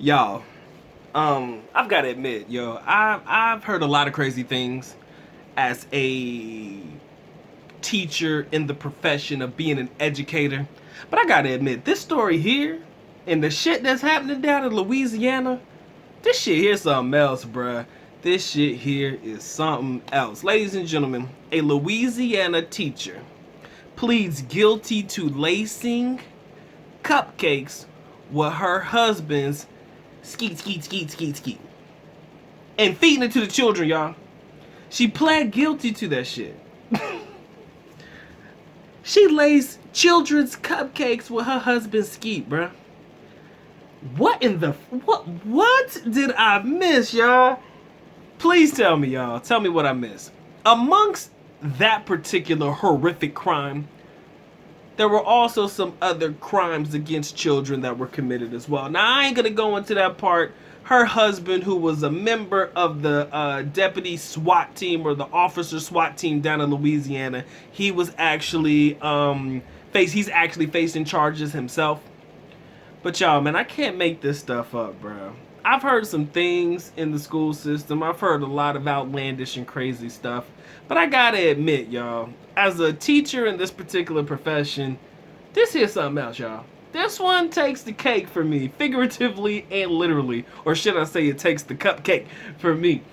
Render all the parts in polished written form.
Y'all, I've got to admit, I've heard a lot of crazy things as a teacher in the profession of being an educator. But I gotta admit, this story here and the shit that's happening down in Louisiana, this shit here's something else, bruh. This shit here is something else. Ladies and gentlemen, a Louisiana teacher pleads guilty to lacing cupcakes with her husband's skeet, and feeding it to the children, y'all. She pled guilty to that shit. She laced children's cupcakes with her husband's skeet, bruh. What in the what did I miss, y'all? Please tell me, y'all. Tell me what I missed. Amongst that particular horrific crime, there were also some other crimes against children that were committed as well. Now, I ain't gonna go into that part. Her husband, who was a member of the deputy SWAT team or the officer SWAT team down in Louisiana, he was actually he's actually facing charges himself. But y'all, man, I can't make this stuff up, bro. I've heard some things in the school system. I've heard a lot of outlandish and crazy stuff. But I gotta admit, y'all, as a teacher in this particular profession, this here's something else, y'all. This one takes the cake for me, figuratively and literally. Or should I say it takes the cupcake for me.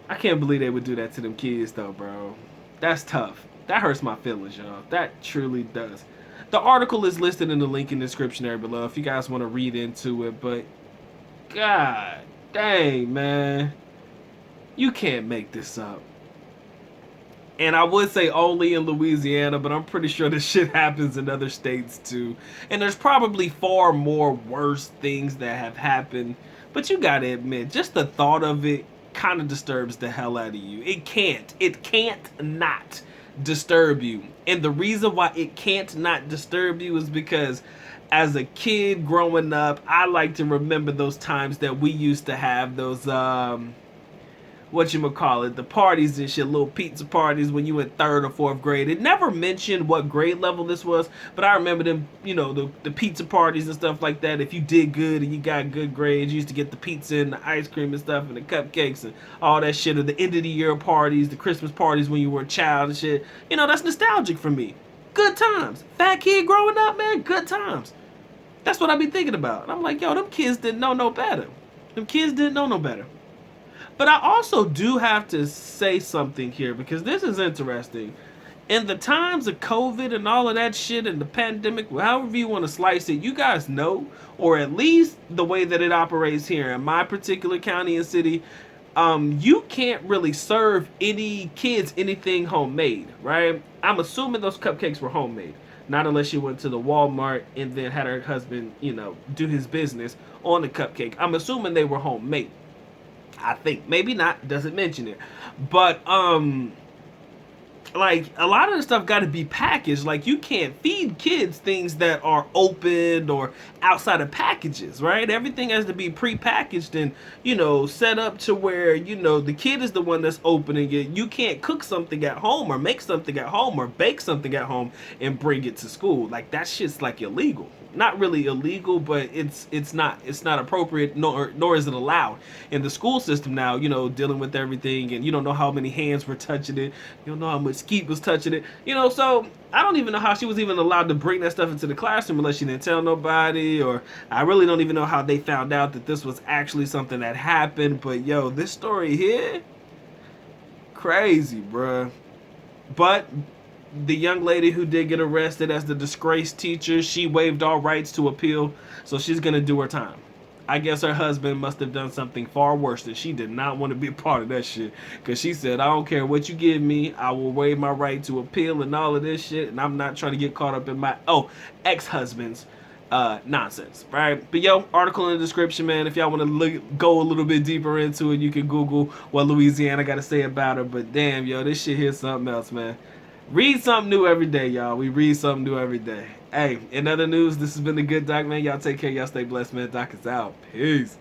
I can't believe they would do that to them kids, though, bro. That's tough. That hurts my feelings, y'all. That truly does. The article is listed in the link in the description area below if you guys want to read into it, but god dang, man. You can't make this up. And I would say only in Louisiana, but I'm pretty sure this shit happens in other states too. And there's probably far more worse things that have happened. But you gotta admit, just the thought of it kind of disturbs the hell out of you. It can't not disturb you. And the reason why it can't not disturb you is because as a kid growing up, I like to remember those times that we used to have those the parties and shit, little pizza parties when you in 3rd or 4th grade. It never mentioned what grade level this was, but I remember them, the pizza parties and stuff like that. If you did good and you got good grades, you used to get the pizza and the ice cream and stuff and the cupcakes and all that shit, or the end of the year parties, the Christmas parties when you were a child and shit. That's nostalgic for me. Good times. Fat kid growing up, man, good times. That's what I be thinking about. And I'm like, yo, them kids didn't know no better. Them kids didn't know no better. But I also do have to say something here because this is interesting. In the times of COVID and all of that shit and the pandemic, however you want to slice it, you guys know, or at least the way that it operates here in my particular county and city, you can't really serve any kids anything homemade, right? I'm assuming those cupcakes were homemade. Not unless she went to the Walmart and then had her husband, do his business on the cupcake. I'm assuming they were homemade. I think. Maybe not. Doesn't mention it. But, like, a lot of the stuff got to be packaged. Like, you can't feed kids things that are opened or outside of packages, right? Everything has to be pre-packaged and, set up to where, the kid is the one that's opening it. You can't cook something at home or make something at home or bake something at home and bring it to school. Like, that shit's, like, illegal. Not really illegal, but it's not appropriate, nor is it allowed in the school system now. Dealing with everything, and you don't know how many hands were touching it. You don't know how much Skeet was touching it. So I don't even know how she was even allowed to bring that stuff into the classroom unless she didn't tell nobody. Or I really don't even know how they found out that this was actually something that happened. But yo, this story here, crazy, bruh. But the young lady who did get arrested as the disgraced teacher, she waived all rights to appeal, so she's gonna do her time. I guess her husband must have done something far worse that she did not want to be a part of that shit. Because she said, I don't care what you give me, I will waive my right to appeal and all of this shit, and I'm not trying to get caught up in my, ex-husband's nonsense, right? But yo, article in the description, man. If y'all want to go a little bit deeper into it, you can Google what Louisiana got to say about her. But damn, yo, this shit here's something else, man. Read something new every day, y'all. We read something new every day. Hey, in other news, this has been the Good Doc, man. Y'all take care. Y'all stay blessed, man. Doc is out. Peace.